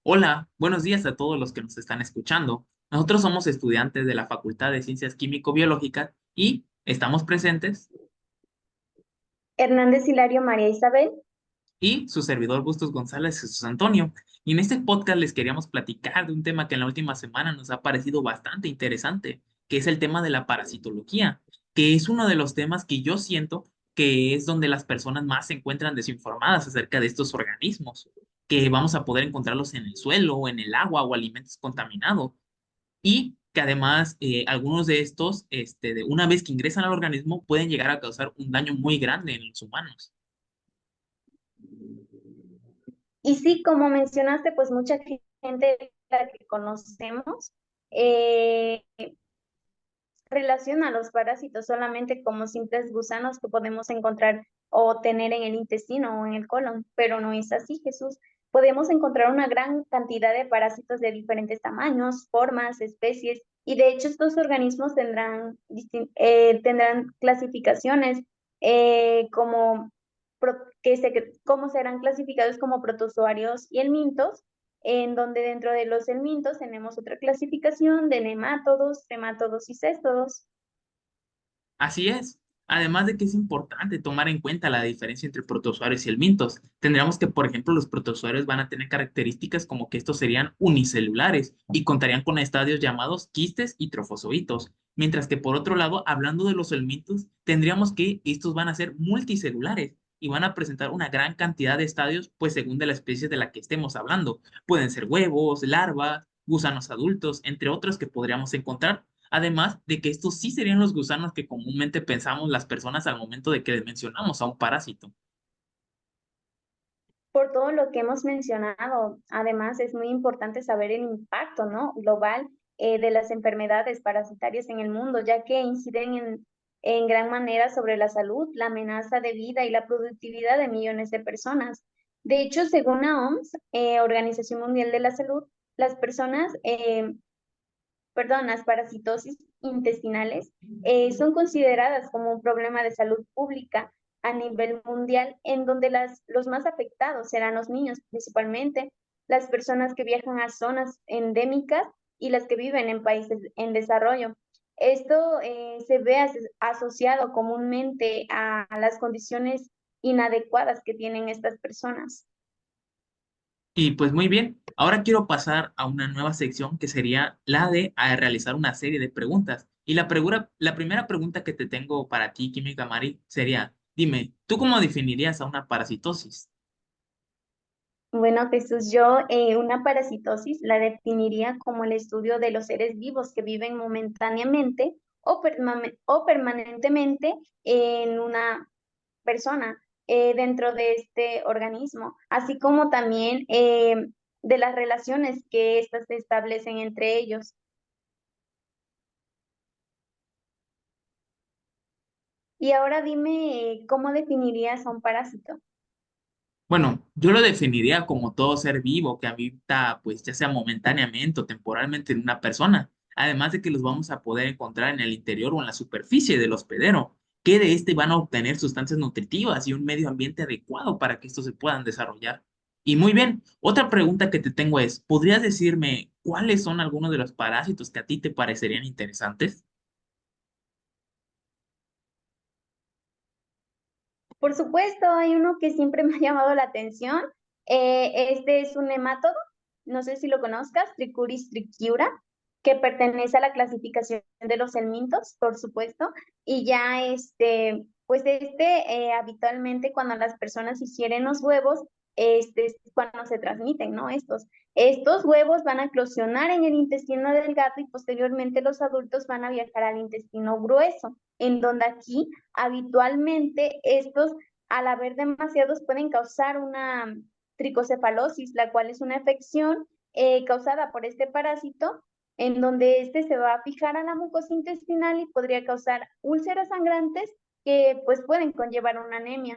Hola, buenos días a todos los que nos están escuchando. Nosotros somos estudiantes de la Facultad de Ciencias Químico-Biológicas y estamos presentes Hernández Hilario María Isabel. y su servidor Bustos González Jesús Antonio. Y en este podcast les queríamos platicar de un tema que en la última semana nos ha parecido bastante interesante, que es el tema de la parasitología, que es uno de los temas que yo siento que es donde las personas más se encuentran desinformadas acerca de estos organismos, que vamos a poder encontrarlos en el suelo, en el agua o alimentos contaminados. Y que además algunos de estos, una vez que ingresan al organismo, pueden llegar a causar un daño muy grande en los humanos. Y sí, como mencionaste, pues mucha gente la que conocemos eh, relaciona a los parásitos solamente como simples gusanos que podemos encontrar o tener en el intestino o en el colon, pero no es así, Jesús. Podemos encontrar una gran cantidad de parásitos de diferentes tamaños, formas, especies, y de hecho estos organismos tendrán clasificaciones como cómo serán clasificados como protozoarios y helmintos, en donde dentro de los helmintos tenemos otra clasificación de nemátodos, tremátodos y céstodos. Así es. Además de que es importante tomar en cuenta la diferencia entre protozoarios y helmintos, tendríamos que, por ejemplo, los protozoarios van a tener características como que estos serían unicelulares y contarían con estadios llamados quistes y trofozoitos, mientras que por otro lado, hablando de los helmintos, tendríamos que estos van a ser multicelulares y van a presentar una gran cantidad de estadios, pues según de la especie de la que estemos hablando. Pueden ser huevos, larvas, gusanos adultos, entre otros que podríamos encontrar. Además de que estos sí serían los gusanos que comúnmente pensamos las personas al momento de que mencionamos a un parásito. Por todo lo que hemos mencionado, además es muy importante saber el impacto, ¿no? Global de las enfermedades parasitarias en el mundo, ya que inciden en gran manera sobre la salud, la amenaza de vida y la productividad de millones de personas. De hecho, según la OMS, Organización Mundial de la Salud, las personas las parasitosis intestinales son consideradas como un problema de salud pública a nivel mundial, en donde los más afectados serán los niños principalmente, las personas que viajan a zonas endémicas y las que viven en países en desarrollo. Esto se ve asociado comúnmente a las condiciones inadecuadas que tienen estas personas. Y pues muy bien, ahora quiero pasar a una nueva sección que sería la de realizar una serie de preguntas. Y la primera pregunta que te tengo para ti, Química Mari, sería, dime, ¿tú cómo definirías a una parasitosis? Bueno, Jesús, yo una parasitosis la definiría como el estudio de los seres vivos que viven momentáneamente o permanentemente en una persona dentro de este organismo, así como también de las relaciones que éstas se establecen entre ellos. Y ahora dime, ¿cómo definirías a un parásito? Bueno, yo lo definiría como todo ser vivo que habita, pues ya sea momentáneamente o temporalmente en una persona, además de que los vamos a poder encontrar en el interior o en la superficie del hospedero, que de este van a obtener sustancias nutritivas y un medio ambiente adecuado para que estos se puedan desarrollar. Y muy bien, otra pregunta que te tengo es, ¿podrías decirme cuáles son algunos de los parásitos que a ti te parecerían interesantes? Por supuesto, hay uno que siempre me ha llamado la atención. Este es un nemátodo, no sé si lo conozcas, Trichuris trichiura, que pertenece a la clasificación de los helmintos, por supuesto. Y ya habitualmente cuando las personas ingieren los huevos, es cuando se transmiten, ¿no? Estos huevos van a eclosionar en el intestino del gato y posteriormente los adultos van a viajar al intestino grueso, en donde aquí habitualmente estos, al haber demasiados, pueden causar una tricocefalosis, la cual es una afección causada por este parásito, en donde este se va a fijar a la mucosa intestinal y podría causar úlceras sangrantes que pues pueden conllevar una anemia.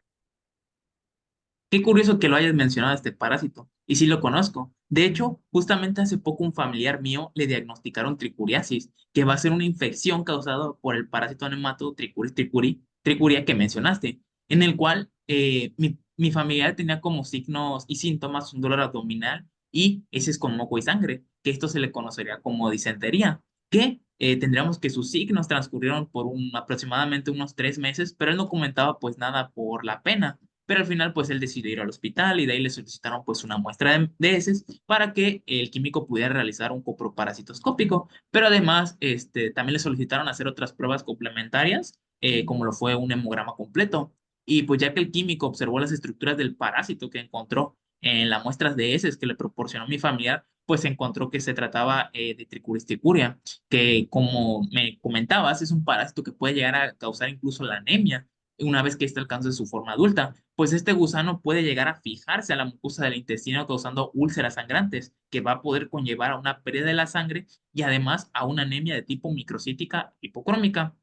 Qué curioso que lo hayas mencionado este parásito, y sí lo conozco. De hecho, justamente hace poco un familiar mío le diagnosticaron tricuriasis, que va a ser una infección causada por el parásito nemátodo tricuria que mencionaste, en el cual mi familiar tenía como signos y síntomas un dolor abdominal y ese es con moco y sangre, que esto se le conocería como disentería, que tendríamos que sus signos transcurrieron por aproximadamente unos 3 meses, pero él no comentaba pues nada por la pena. Pero al final, pues él decidió ir al hospital y de ahí le solicitaron pues una muestra de heces para que el químico pudiera realizar un coproparasitoscópico. Pero además, también le solicitaron hacer otras pruebas complementarias, como lo fue un hemograma completo. Y pues ya que el químico observó las estructuras del parásito que encontró en las muestras de heces que le proporcionó mi familiar, pues encontró que se trataba de Trichuris trichuria, que como me comentabas, es un parásito que puede llegar a causar incluso la anemia una vez que éste alcance su forma adulta, pues este gusano puede llegar a fijarse a la mucosa del intestino causando úlceras sangrantes, que va a poder conllevar a una pérdida de la sangre y además a una anemia de tipo microcítica hipocrómica.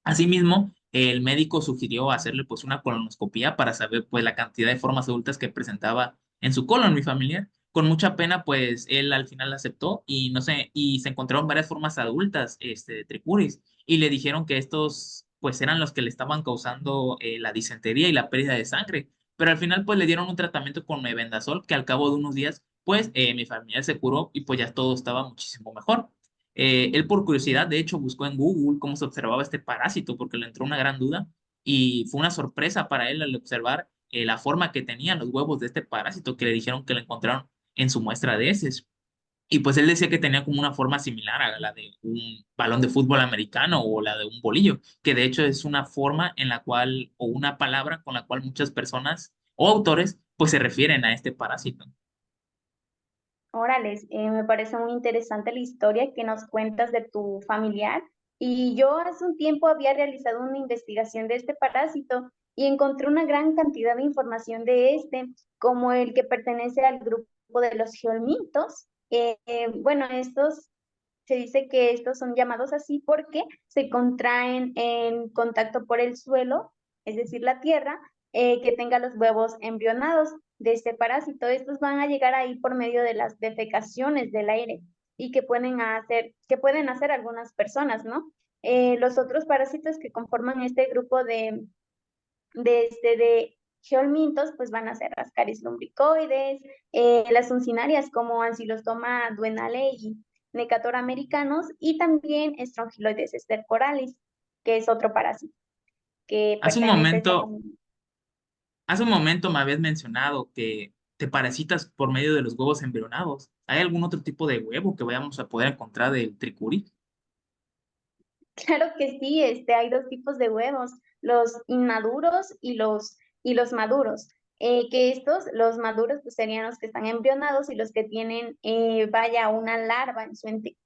Asimismo, el médico sugirió hacerle pues una colonoscopia para saber pues la cantidad de formas adultas que presentaba en su colon, mi familiar. Con mucha pena, pues él al final aceptó y no sé, y se encontraron varias formas adultas de tripuris y le dijeron que estos pues eran los que le estaban causando la disentería y la pérdida de sangre. Pero al final pues le dieron un tratamiento con mebendazol que al cabo de unos días pues mi familiar se curó y pues ya todo estaba muchísimo mejor. Él por curiosidad, de hecho, buscó en Google cómo se observaba este parásito porque le entró una gran duda y fue una sorpresa para él al observar la forma que tenían los huevos de este parásito que le dijeron que lo encontraron en su muestra de heces. Y pues él decía que tenía como una forma similar a la de un balón de fútbol americano o la de un bolillo, que de hecho es una forma en la cual, o una palabra con la cual muchas personas o autores pues se refieren a este parásito. Órales, me parece muy interesante la historia que nos cuentas de tu familiar. Y yo hace un tiempo había realizado una investigación de este parásito y encontré una gran cantidad de información de este, como el que pertenece al grupo de los geolmintos. Bueno, estos se dice que estos son llamados así porque se contraen en contacto por el suelo, es decir, la tierra, que tenga los huevos embrionados de este parásito. Estos van a llegar ahí por medio de las defecaciones del aire y que pueden hacer algunas personas, ¿no? Los otros parásitos que conforman este grupo de geolmintos, pues van a ser las caries lumbricoides, las uncinarias como Ancylostoma duenale y Necator americanos, y también Strongyloides estercoralis, que es otro parásito que Hace un pertenece a esta momento familia. Hace un momento me habías mencionado que te parasitas por medio de los huevos embrionados. ¿Hay algún otro tipo de huevo que vayamos a poder encontrar del tricuri? Claro que sí, hay dos tipos de huevos, los inmaduros y los maduros. Que estos, los maduros, pues serían los que están embrionados y los que tienen, vaya, una larva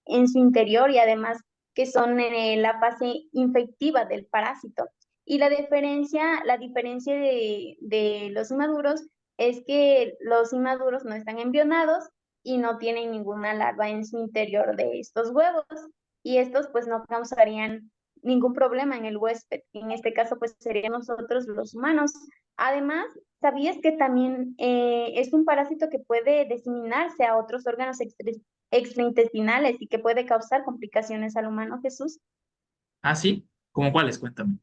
en su interior y además que son la fase infectiva del parásito. Y la diferencia de los inmaduros es que los inmaduros no están embrionados y no tienen ninguna larva en su interior de estos huevos y estos pues no causarían ningún problema en el huésped. En este caso pues serían nosotros los humanos. Además, ¿sabías que también es un parásito que puede diseminarse a otros órganos extraintestinales y que puede causar complicaciones al humano, Jesús? Ah, sí. ¿Cómo cuáles? Cuéntame.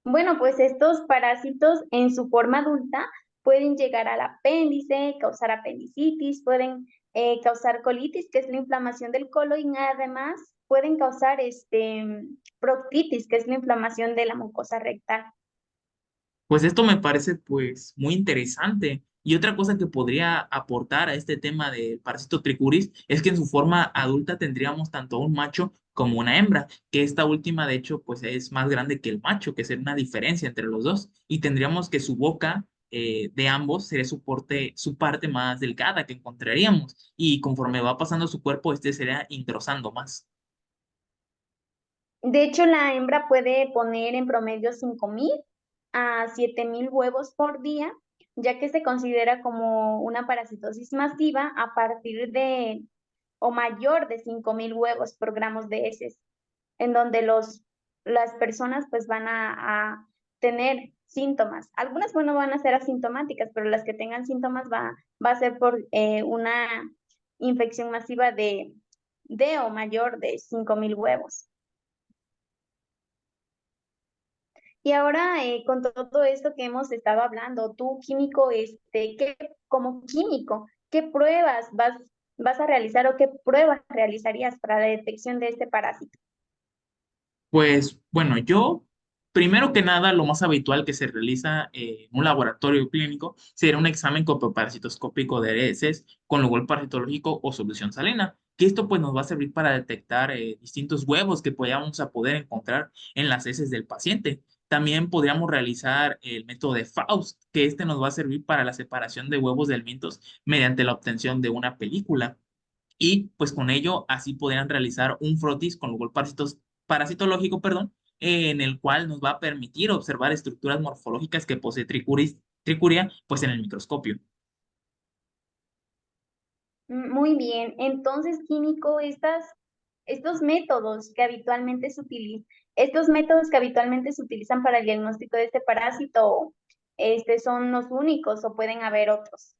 Bueno, pues estos parásitos en su forma adulta pueden llegar al apéndice, causar apendicitis, pueden causar colitis, que es la inflamación del colon, y además pueden causar proctitis, que es la inflamación de la mucosa rectal. Pues esto me parece pues muy interesante. Y otra cosa que podría aportar a este tema del parásito tricuris es que en su forma adulta tendríamos tanto un macho como una hembra, que esta última de hecho pues es más grande que el macho, que sería una diferencia entre los dos. Y tendríamos que su boca de ambos sería su parte más delgada que encontraríamos. Y conforme va pasando su cuerpo, este sería engrosando más. De hecho, la hembra puede poner en promedio 5.000 a 7.000 huevos por día, ya que se considera como una parasitosis masiva a partir de o mayor de 5.000 huevos por gramos de heces, en donde las personas pues van a tener síntomas. Algunas, bueno, van a ser asintomáticas, pero las que tengan síntomas va a ser por una infección masiva de o mayor de 5.000 huevos. Y ahora, con todo esto que hemos estado hablando, tú químico, como químico, ¿qué pruebas vas a realizar o qué pruebas realizarías para la detección de este parásito? Pues bueno, yo, primero que nada, lo más habitual que se realiza en un laboratorio clínico sería un examen coproparasitoscópico de heces con lugar parasitológico o solución salina, que esto pues nos va a servir para detectar distintos huevos que podamos a poder encontrar en las heces del paciente. También podríamos realizar el método de Faust, que este nos va a servir para la separación de huevos de helmintos mediante la obtención de una película y pues con ello así podrían realizar un frotis con lugar parasitológico, perdón, en el cual nos va a permitir observar estructuras morfológicas que posee tricuria pues en el microscopio. Muy bien, entonces, químico, estos métodos que habitualmente se utilizan, estos métodos que habitualmente se utilizan para el diagnóstico de este parásito, son los únicos o pueden haber otros.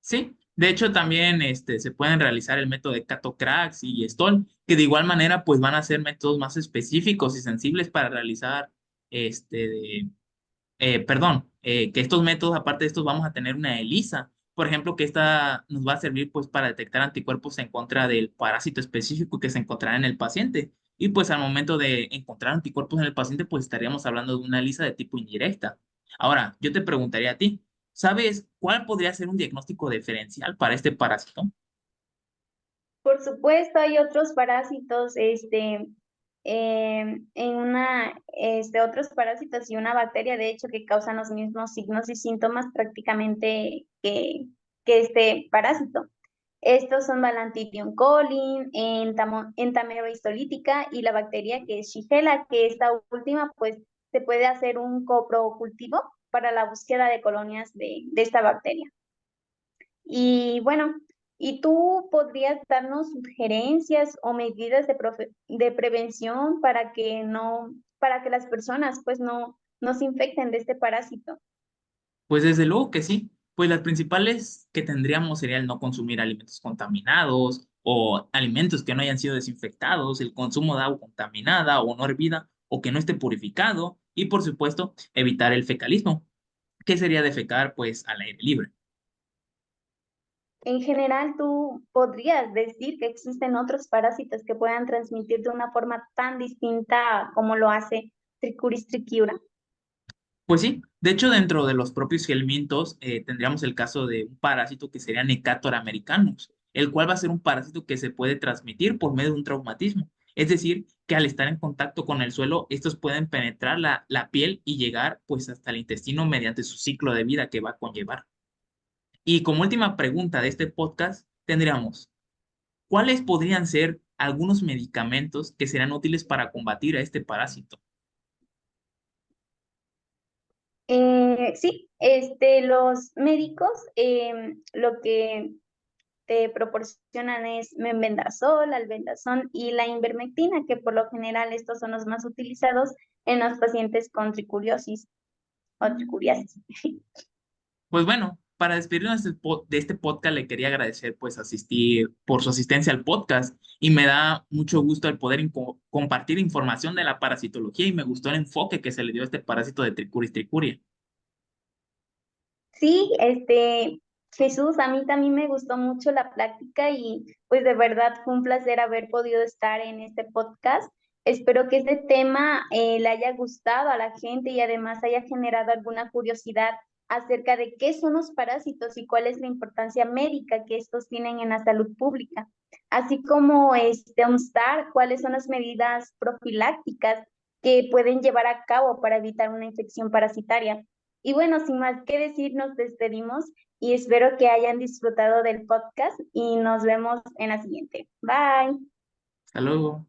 Sí, de hecho también se pueden realizar el método de Cato-Cracks y Stoll, que de igual manera pues van a ser métodos más específicos y sensibles para realizar que estos métodos, aparte de estos, vamos a tener una ELISA, por ejemplo, que esta nos va a servir pues para detectar anticuerpos en contra del parásito específico que se encontrará en el paciente. Y pues al momento de encontrar anticuerpos en el paciente, pues estaríamos hablando de una ELISA de tipo indirecta. Ahora, yo te preguntaría a ti, ¿sabes cuál podría ser un diagnóstico diferencial para este parásito? Por supuesto, hay otros parásitos, otros parásitos y una bacteria, de hecho, que causan los mismos signos y síntomas prácticamente que este parásito. Estos son Balantidium colin, Entamerois histolítica y la bacteria que es Shigella, que esta última pues se puede hacer un coprocultivo para la búsqueda de colonias de esta bacteria. Y bueno, ¿y tú podrías darnos sugerencias o medidas de prevención para que para que las personas pues no se infecten de este parásito? Pues desde luego que sí. Pues las principales que tendríamos sería el no consumir alimentos contaminados o alimentos que no hayan sido desinfectados, el consumo de agua contaminada o no hervida o que no esté purificado y por supuesto evitar el fecalismo, que sería defecar pues al aire libre. En general, ¿tú podrías decir que existen otros parásitos que puedan transmitir de una forma tan distinta como lo hace Trichuris trichiura? Pues sí, de hecho dentro de los propios gelmintos tendríamos el caso de un parásito que sería Necator americanus, el cual va a ser un parásito que se puede transmitir por medio de un traumatismo. Es decir, que al estar en contacto con el suelo, estos pueden penetrar la piel y llegar pues hasta el intestino mediante su ciclo de vida que va a conllevar. Y como última pregunta de este podcast, tendríamos, ¿cuáles podrían ser algunos medicamentos que serán útiles para combatir a este parásito? Sí, los médicos lo que te proporcionan es mebendazol, albendazol y la ivermectina, que por lo general estos son los más utilizados en los pacientes con tricuriosis o tricuriasis. Pues bueno, para despedirnos de este podcast le quería agradecer pues asistir por su asistencia al podcast y me da mucho gusto el poder compartir información de la parasitología y me gustó el enfoque que se le dio a este parásito de Trichuris trichuria. Sí, Jesús, a mí también me gustó mucho la plática y pues de verdad fue un placer haber podido estar en este podcast. Espero que este tema le haya gustado a la gente y además haya generado alguna curiosidad acerca de qué son los parásitos y cuál es la importancia médica que estos tienen en la salud pública, así como OnStar, cuáles son las medidas profilácticas que pueden llevar a cabo para evitar una infección parasitaria. Y bueno, sin más que decir, nos despedimos y espero que hayan disfrutado del podcast y nos vemos en la siguiente. Bye. Hasta luego.